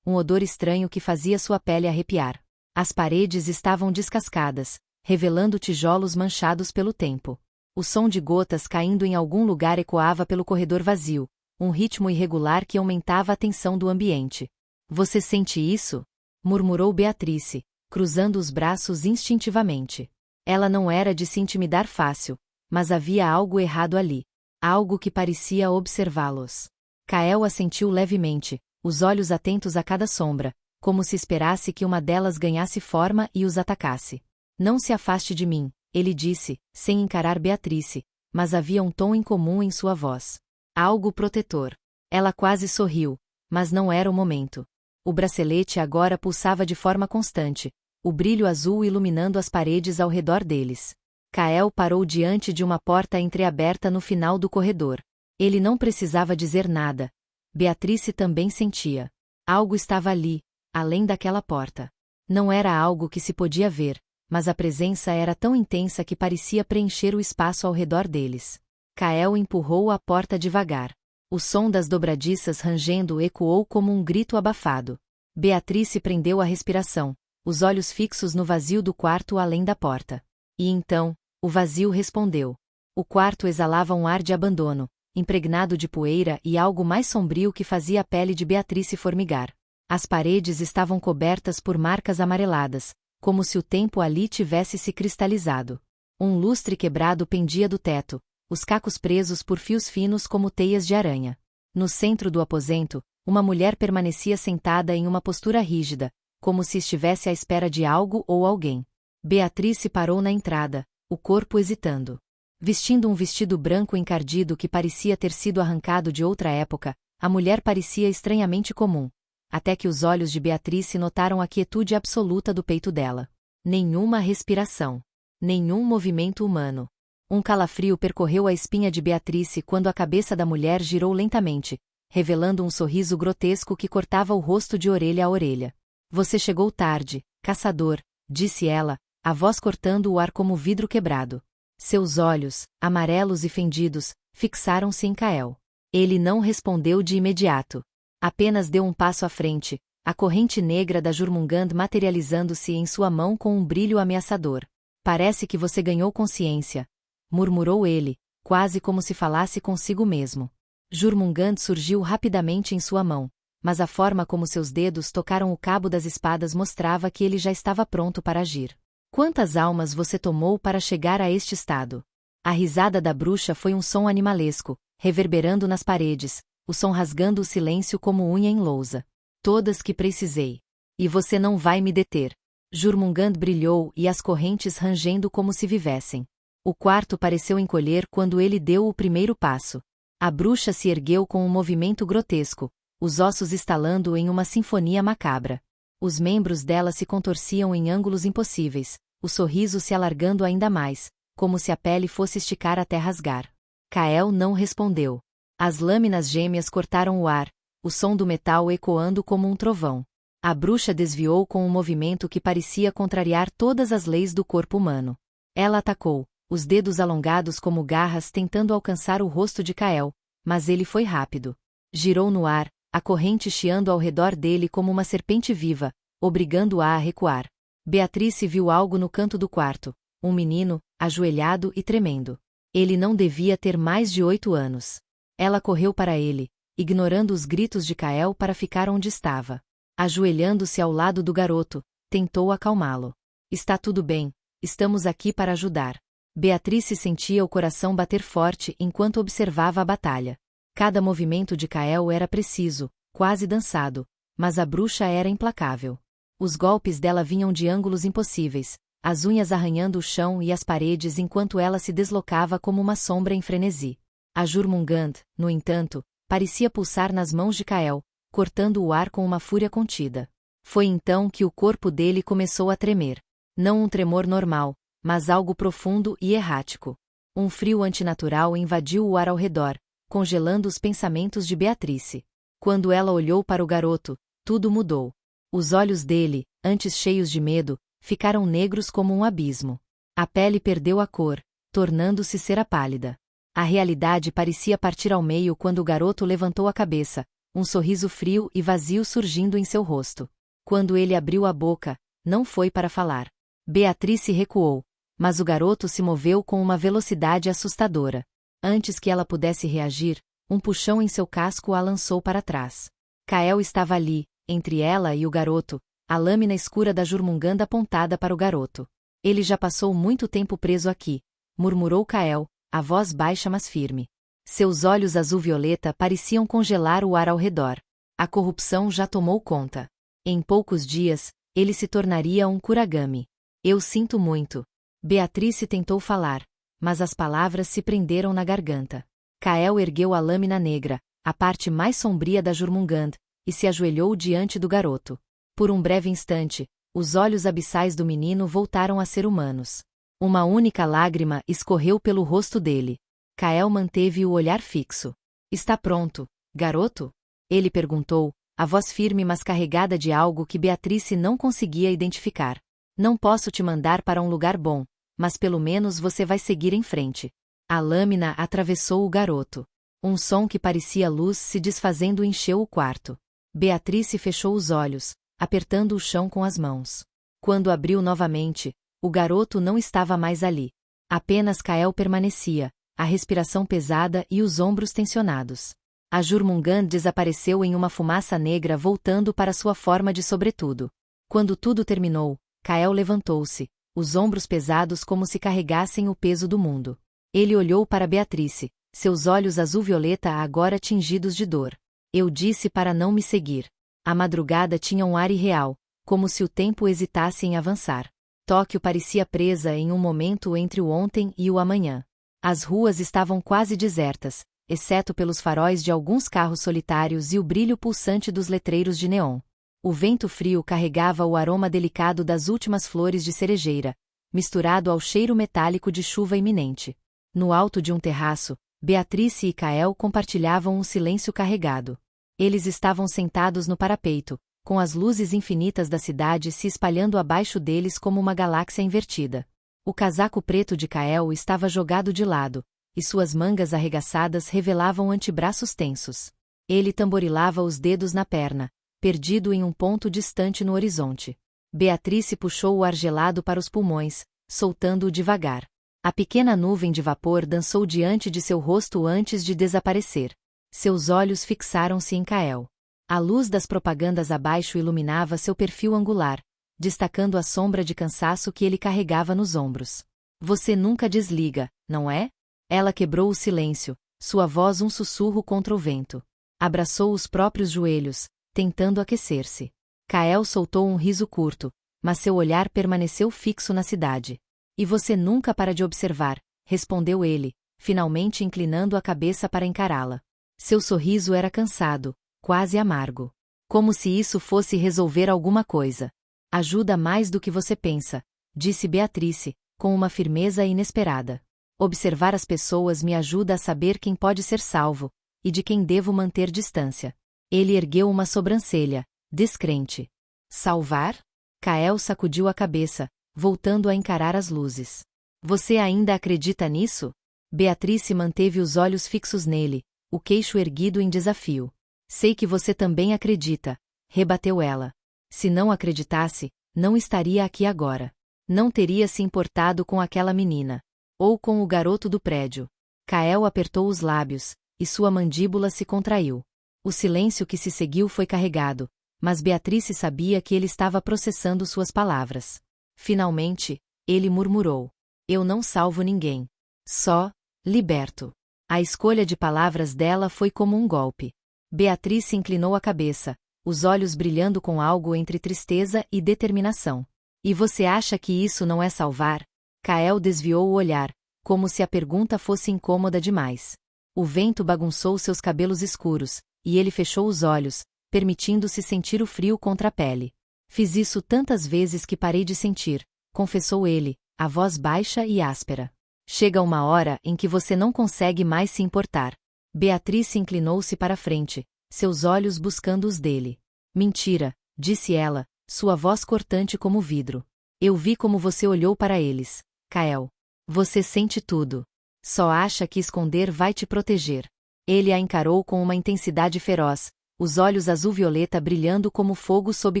Um odor estranho que fazia sua pele arrepiar. As paredes estavam descascadas, revelando tijolos manchados pelo tempo. O som de gotas caindo em algum lugar ecoava pelo corredor vazio, um ritmo irregular que aumentava a tensão do ambiente. Você sente isso? Murmurou Beatrice, cruzando os braços instintivamente. Ela não era de se intimidar fácil, mas havia algo errado ali. Algo que parecia observá-los. Kael assentiu levemente, os olhos atentos a cada sombra, como se esperasse que uma delas ganhasse forma e os atacasse. Não se afaste de mim, ele disse, sem encarar Beatrice, mas havia um tom incomum em sua voz. Algo protetor. Ela quase sorriu, mas não era o momento. O bracelete agora pulsava de forma constante, o brilho azul iluminando as paredes ao redor deles. Kael parou diante de uma porta entreaberta no final do corredor. Ele não precisava dizer nada. Beatrice também sentia. Algo estava ali, além daquela porta. Não era algo que se podia ver, mas a presença era tão intensa que parecia preencher o espaço ao redor deles. Kael empurrou a porta devagar. O som das dobradiças rangendo ecoou como um grito abafado. Beatrice prendeu a respiração, os olhos fixos no vazio do quarto além da porta. E então, o vazio respondeu. O quarto exalava um ar de abandono, impregnado de poeira e algo mais sombrio que fazia a pele de Beatrice formigar. As paredes estavam cobertas por marcas amareladas, como se o tempo ali tivesse se cristalizado. Um lustre quebrado pendia do teto, os cacos presos por fios finos como teias de aranha. No centro do aposento, uma mulher permanecia sentada em uma postura rígida, como se estivesse à espera de algo ou alguém. Beatrice parou na entrada, o corpo hesitando. Vestindo um vestido branco encardido que parecia ter sido arrancado de outra época, a mulher parecia estranhamente comum, até que os olhos de Beatrice notaram a quietude absoluta do peito dela. Nenhuma respiração. Nenhum movimento humano. Um calafrio percorreu a espinha de Beatrice quando a cabeça da mulher girou lentamente, revelando um sorriso grotesco que cortava o rosto de orelha a orelha. Você chegou tarde, caçador, disse ela, a voz cortando o ar como vidro quebrado. Seus olhos, amarelos e fendidos, fixaram-se em Kael. Ele não respondeu de imediato. Apenas deu um passo à frente, a corrente negra da Jormungand materializando-se em sua mão com um brilho ameaçador. Parece que você ganhou consciência, murmurou ele, quase como se falasse consigo mesmo. Jormungand surgiu rapidamente em sua mão, mas a forma como seus dedos tocaram o cabo das espadas mostrava que ele já estava pronto para agir. Quantas almas você tomou para chegar a este estado? A risada da bruxa foi um som animalesco, reverberando nas paredes, o som rasgando o silêncio como unha em lousa. Todas que precisei. E você não vai me deter. Jormungand brilhou e as correntes rangendo como se vivessem. O quarto pareceu encolher quando ele deu o primeiro passo. A bruxa se ergueu com um movimento grotesco, os ossos estalando em uma sinfonia macabra. Os membros dela se contorciam em ângulos impossíveis, o sorriso se alargando ainda mais, como se a pele fosse esticar até rasgar. Kael não respondeu. As lâminas gêmeas cortaram o ar, o som do metal ecoando como um trovão. A bruxa desviou com um movimento que parecia contrariar todas as leis do corpo humano. Ela atacou, os dedos alongados como garras tentando alcançar o rosto de Kael, mas ele foi rápido. Girou no ar, a corrente chiando ao redor dele como uma serpente viva, obrigando-a a recuar. Beatrice viu algo no canto do quarto, um menino, ajoelhado e tremendo. Ele não devia ter mais de 8 anos. Ela correu para ele, ignorando os gritos de Kael para ficar onde estava. Ajoelhando-se ao lado do garoto, tentou acalmá-lo. Está tudo bem, estamos aqui para ajudar. Beatrice sentia o coração bater forte enquanto observava a batalha. Cada movimento de Kael era preciso, quase dançado, mas a bruxa era implacável. Os golpes dela vinham de ângulos impossíveis, as unhas arranhando o chão e as paredes enquanto ela se deslocava como uma sombra em frenesi. A Jormungand, no entanto, parecia pulsar nas mãos de Kael, cortando o ar com uma fúria contida. Foi então que o corpo dele começou a tremer. Não um tremor normal, mas algo profundo e errático. Um frio antinatural invadiu o ar ao redor, congelando os pensamentos de Beatrice. Quando ela olhou para o garoto, tudo mudou. Os olhos dele, antes cheios de medo, ficaram negros como um abismo. A pele perdeu a cor, tornando-se cera pálida. A realidade parecia partir ao meio quando o garoto levantou a cabeça, um sorriso frio e vazio surgindo em seu rosto. Quando ele abriu a boca, não foi para falar. Beatrice recuou, mas o garoto se moveu com uma velocidade assustadora. Antes que ela pudesse reagir, um puxão em seu casco a lançou para trás. Kael estava ali, entre ela e o garoto, a lâmina escura da Jormungand apontada para o garoto. Ele já passou muito tempo preso aqui, murmurou Kael, a voz baixa mas firme. Seus olhos azul-violeta pareciam congelar o ar ao redor. A corrupção já tomou conta. Em poucos dias, ele se tornaria um Kuragami. Eu sinto muito. Beatrice tentou falar, mas as palavras se prenderam na garganta. Kael ergueu a lâmina negra, a parte mais sombria da Jormungand, e se ajoelhou diante do garoto. Por um breve instante, os olhos abissais do menino voltaram a ser humanos. Uma única lágrima escorreu pelo rosto dele. Kael manteve o olhar fixo. Está pronto, garoto? Ele perguntou, a voz firme mas carregada de algo que Beatrice não conseguia identificar. Não posso te mandar para um lugar bom, mas pelo menos você vai seguir em frente. A lâmina atravessou o garoto. Um som que parecia luz se desfazendo encheu o quarto. Beatrice fechou os olhos, apertando o chão com as mãos. Quando abriu novamente, o garoto não estava mais ali. Apenas Kael permanecia, a respiração pesada e os ombros tensionados. A Jormungand desapareceu em uma fumaça negra voltando para sua forma de sobretudo. Quando tudo terminou, Kael levantou-se, os ombros pesados como se carregassem o peso do mundo. Ele olhou para Beatrice, seus olhos azul-violeta agora tingidos de dor. Eu disse para não me seguir. A madrugada tinha um ar irreal, como se o tempo hesitasse em avançar. Tóquio parecia presa em um momento entre o ontem e o amanhã. As ruas estavam quase desertas, exceto pelos faróis de alguns carros solitários e o brilho pulsante dos letreiros de neon. O vento frio carregava o aroma delicado das últimas flores de cerejeira, misturado ao cheiro metálico de chuva iminente. No alto de um terraço, Beatrice e Kael compartilhavam um silêncio carregado. Eles estavam sentados no parapeito, com as luzes infinitas da cidade se espalhando abaixo deles como uma galáxia invertida. O casaco preto de Kael estava jogado de lado, e suas mangas arregaçadas revelavam antebraços tensos. Ele tamborilava os dedos na perna, perdido em um ponto distante no horizonte. Beatrice puxou o ar gelado para os pulmões, soltando-o devagar. A pequena nuvem de vapor dançou diante de seu rosto antes de desaparecer. Seus olhos fixaram-se em Kael. A luz das propagandas abaixo iluminava seu perfil angular, destacando a sombra de cansaço que ele carregava nos ombros. Você nunca desliga, não é? Ela quebrou o silêncio, sua voz um sussurro contra o vento. Abraçou os próprios joelhos, tentando aquecer-se. Kael soltou um riso curto, mas seu olhar permaneceu fixo na cidade. E você nunca para de observar, respondeu ele, finalmente inclinando a cabeça para encará-la. Seu sorriso era cansado, quase amargo. Como se isso fosse resolver alguma coisa. Ajuda mais do que você pensa, disse Beatrice, com uma firmeza inesperada. Observar as pessoas me ajuda a saber quem pode ser salvo, e de quem devo manter distância. Ele ergueu uma sobrancelha, descrente. Salvar? Kael sacudiu a cabeça, voltando a encarar as luzes. Você ainda acredita nisso? Beatrice manteve os olhos fixos nele, o queixo erguido em desafio. Sei que você também acredita, rebateu ela. Se não acreditasse, não estaria aqui agora. Não teria se importado com aquela menina. Ou com o garoto do prédio. Kael apertou os lábios, e sua mandíbula se contraiu. O silêncio que se seguiu foi carregado, mas Beatrice sabia que ele estava processando suas palavras. Finalmente, ele murmurou. Eu não salvo ninguém. Só, liberto. A escolha de palavras dela foi como um golpe. Beatrice inclinou a cabeça, os olhos brilhando com algo entre tristeza e determinação. E você acha que isso não é salvar? Kael desviou o olhar, como se a pergunta fosse incômoda demais. O vento bagunçou seus cabelos escuros, e ele fechou os olhos, permitindo-se sentir o frio contra a pele. Fiz isso tantas vezes que parei de sentir, confessou ele, a voz baixa e áspera. Chega uma hora em que você não consegue mais se importar. Beatrice inclinou-se para frente, seus olhos buscando os dele. Mentira, disse ela, sua voz cortante como vidro. Eu vi como você olhou para eles, Kael. Você sente tudo. Só acha que esconder vai te proteger. Ele a encarou com uma intensidade feroz, os olhos azul-violeta brilhando como fogo sob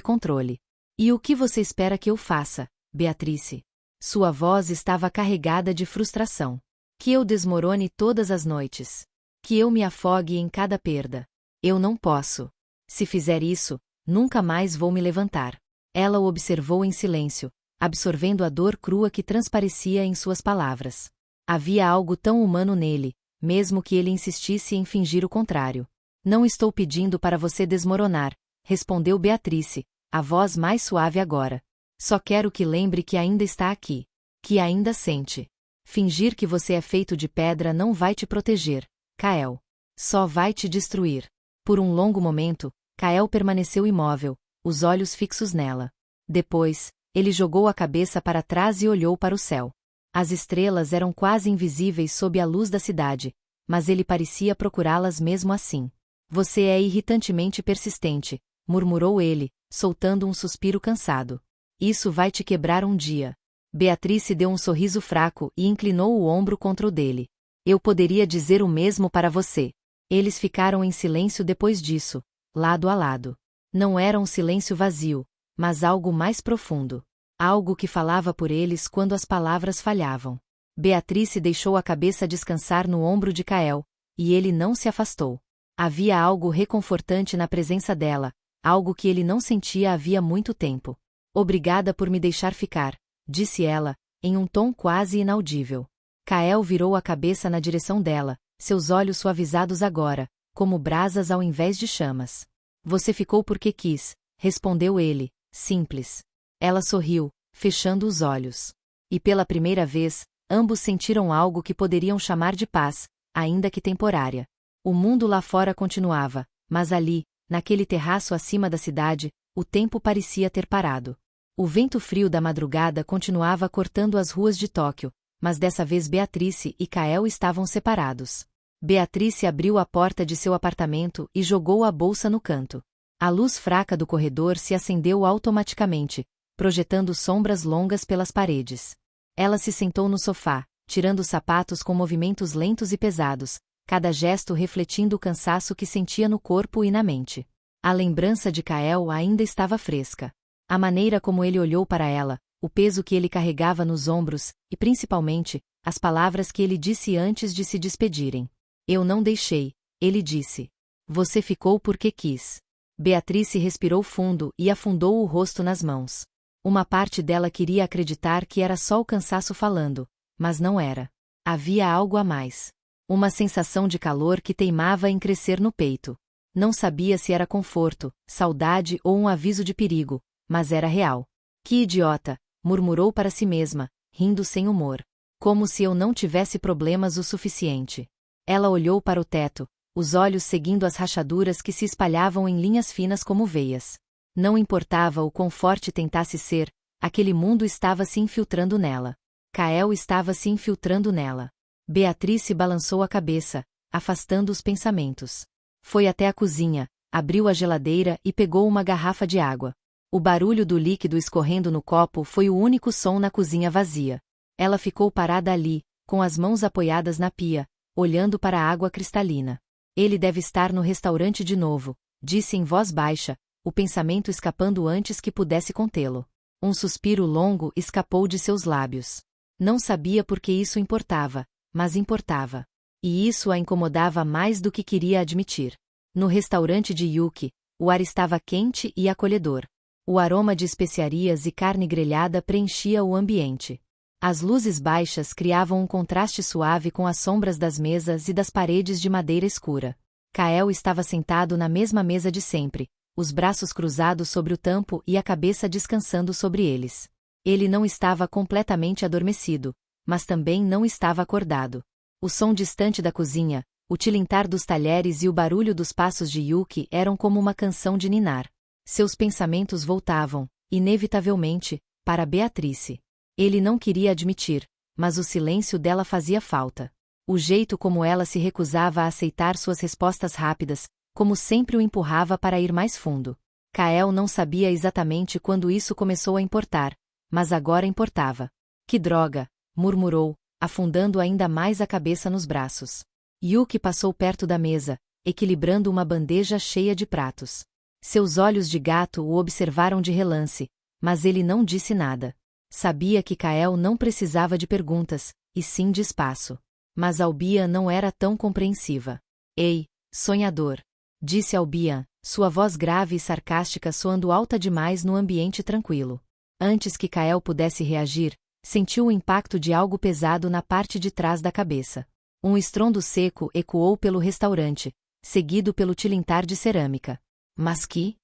controle. E o que você espera que eu faça, Beatrice? Sua voz estava carregada de frustração. Que eu desmorone todas as noites. Que eu me afogue em cada perda. Eu não posso. Se fizer isso, nunca mais vou me levantar. Ela o observou em silêncio, absorvendo a dor crua que transparecia em suas palavras. Havia algo tão humano nele, mesmo que ele insistisse em fingir o contrário. Não estou pedindo para você desmoronar, respondeu Beatrice, a voz mais suave agora. Só quero que lembre que ainda está aqui. Que ainda sente. Fingir que você é feito de pedra não vai te proteger, Kael. Só vai te destruir. Por um longo momento, Kael permaneceu imóvel, os olhos fixos nela. Depois, ele jogou a cabeça para trás e olhou para o céu. As estrelas eram quase invisíveis sob a luz da cidade, mas ele parecia procurá-las mesmo assim. Você é irritantemente persistente, murmurou ele, soltando um suspiro cansado. Isso vai te quebrar um dia. Beatrice deu um sorriso fraco e inclinou o ombro contra o dele. Eu poderia dizer o mesmo para você. Eles ficaram em silêncio depois disso, lado a lado. Não era um silêncio vazio, mas algo mais profundo. Algo que falava por eles quando as palavras falhavam. Beatrice deixou a cabeça descansar no ombro de Kael, e ele não se afastou. Havia algo reconfortante na presença dela, algo que ele não sentia havia muito tempo. Obrigada por me deixar ficar, disse ela, em um tom quase inaudível. Kael virou a cabeça na direção dela, seus olhos suavizados agora, como brasas ao invés de chamas. Você ficou porque quis, respondeu ele, simples. Ela sorriu, fechando os olhos. E pela primeira vez, ambos sentiram algo que poderiam chamar de paz, ainda que temporária. O mundo lá fora continuava, mas ali, naquele terraço acima da cidade, o tempo parecia ter parado. O vento frio da madrugada continuava cortando as ruas de Tóquio, mas dessa vez Beatrice e Kael estavam separados. Beatrice abriu a porta de seu apartamento e jogou a bolsa no canto. A luz fraca do corredor se acendeu automaticamente, projetando sombras longas pelas paredes. Ela se sentou no sofá, tirando os sapatos com movimentos lentos e pesados, cada gesto refletindo o cansaço que sentia no corpo e na mente. A lembrança de Kael ainda estava fresca. A maneira como ele olhou para ela, o peso que ele carregava nos ombros, e principalmente, as palavras que ele disse antes de se despedirem. Eu não deixei, ele disse. Você ficou porque quis. Beatrice respirou fundo e afundou o rosto nas mãos. Uma parte dela queria acreditar que era só o cansaço falando, mas não era. Havia algo a mais. Uma sensação de calor que teimava em crescer no peito. Não sabia se era conforto, saudade ou um aviso de perigo, mas era real. Que idiota, murmurou para si mesma, rindo sem humor. Como se eu não tivesse problemas o suficiente. Ela olhou para o teto, os olhos seguindo as rachaduras que se espalhavam em linhas finas como veias. Não importava o quão forte tentasse ser, aquele mundo estava se infiltrando nela. Kael estava se infiltrando nela. Beatrice balançou a cabeça, afastando os pensamentos. Foi até a cozinha, abriu a geladeira e pegou uma garrafa de água. O barulho do líquido escorrendo no copo foi o único som na cozinha vazia. Ela ficou parada ali, com as mãos apoiadas na pia, olhando para a água cristalina. Ele deve estar no restaurante de novo, disse em voz baixa, o pensamento escapando antes que pudesse contê-lo. Um suspiro longo escapou de seus lábios. Não sabia por que isso importava, mas importava. E isso a incomodava mais do que queria admitir. No restaurante de Yuki, o ar estava quente e acolhedor. O aroma de especiarias e carne grelhada preenchia o ambiente. As luzes baixas criavam um contraste suave com as sombras das mesas e das paredes de madeira escura. Kael estava sentado na mesma mesa de sempre, os braços cruzados sobre o tampo e a cabeça descansando sobre eles. Ele não estava completamente adormecido, mas também não estava acordado. O som distante da cozinha, o tilintar dos talheres e o barulho dos passos de Yuki eram como uma canção de ninar. Seus pensamentos voltavam, inevitavelmente, para Beatrice. Ele não queria admitir, mas o silêncio dela fazia falta. O jeito como ela se recusava a aceitar suas respostas rápidas, como sempre o empurrava para ir mais fundo. Kael não sabia exatamente quando isso começou a importar, mas agora importava. Que droga, murmurou, afundando ainda mais a cabeça nos braços. Yuki passou perto da mesa, equilibrando uma bandeja cheia de pratos. Seus olhos de gato o observaram de relance, mas ele não disse nada. Sabia que Kael não precisava de perguntas, e sim de espaço. Mas Albian não era tão compreensiva. Ei, sonhador, disse Albian, sua voz grave e sarcástica soando alta demais no ambiente tranquilo. Antes que Kael pudesse reagir, sentiu o impacto de algo pesado na parte de trás da cabeça. Um estrondo seco ecoou pelo restaurante, seguido pelo tilintar de cerâmica. Mas que?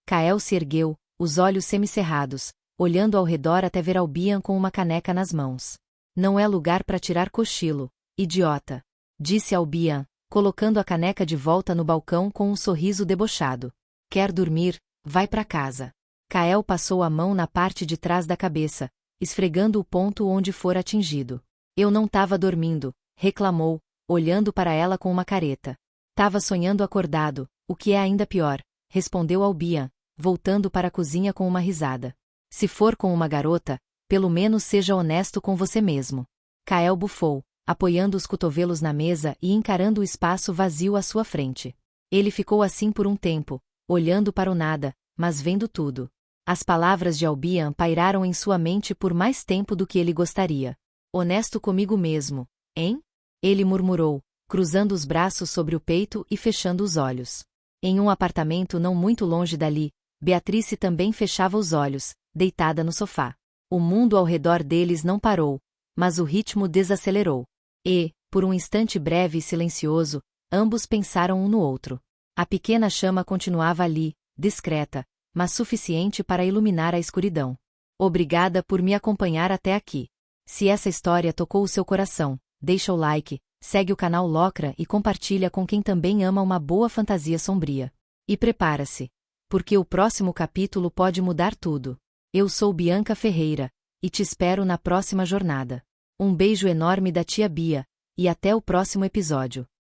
Kael se ergueu, os olhos semicerrados, olhando ao redor até ver Albian com uma caneca nas mãos. Não é lugar para tirar cochilo, idiota, disse Albian, colocando a caneca de volta no balcão com um sorriso debochado. Quer dormir? Vai para casa. Kael passou a mão na parte de trás da cabeça, esfregando o ponto onde fora atingido. Eu não tava dormindo, reclamou, olhando para ela com uma careta. Tava sonhando acordado, o que é ainda pior, respondeu Albian, voltando para a cozinha com uma risada. Se for com uma garota, pelo menos seja honesto com você mesmo. Kael bufou, apoiando os cotovelos na mesa e encarando o espaço vazio à sua frente. Ele ficou assim por um tempo, olhando para o nada, mas vendo tudo. As palavras de Albian pairaram em sua mente por mais tempo do que ele gostaria. Honesto comigo mesmo, hein? Ele murmurou, cruzando os braços sobre o peito e fechando os olhos. Em um apartamento não muito longe dali, Beatrice também fechava os olhos, deitada no sofá. O mundo ao redor deles não parou, mas o ritmo desacelerou. E, por um instante breve e silencioso, ambos pensaram um no outro. A pequena chama continuava ali, discreta, mas suficiente para iluminar a escuridão. Obrigada por me acompanhar até aqui. Se essa história tocou o seu coração, deixa o like, segue o canal Locra e compartilha com quem também ama uma boa fantasia sombria. E prepara-se, porque o próximo capítulo pode mudar tudo. Eu sou Bianca Ferreira, e te espero na próxima jornada. Um beijo enorme da tia Bia, e até o próximo episódio.